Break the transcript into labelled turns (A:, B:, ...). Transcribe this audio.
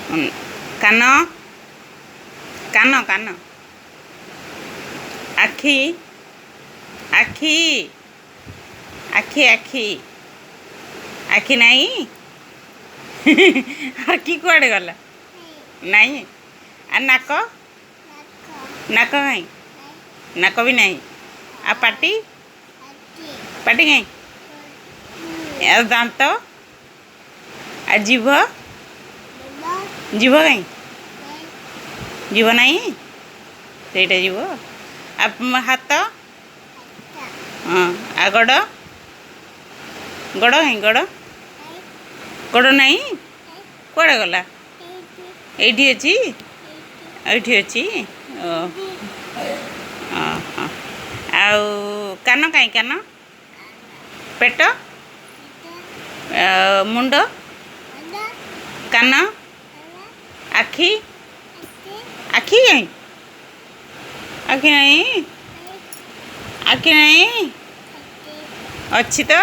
A: कान कान कान आखि आखि आखि आखि आखि नहीं आखि कुआड़े गला नहीं आ नाक नाक कहीं नाक भी नहीं आ पाटी पाटी कहीं आ दांत आ जीभ जीभ कहीं जीभ नहीं ସେଇଟା जीभ आ हाथ हाँ आ गड़ गड़ कहीं गड़ गड़ नहीं कुआड़े गला एठी अच्छी एठी अच्छी आउ कान कहीं कान पेट मुंड कान आखि आखि कहीं आखि नहीं आखि नहीं अच्छी तो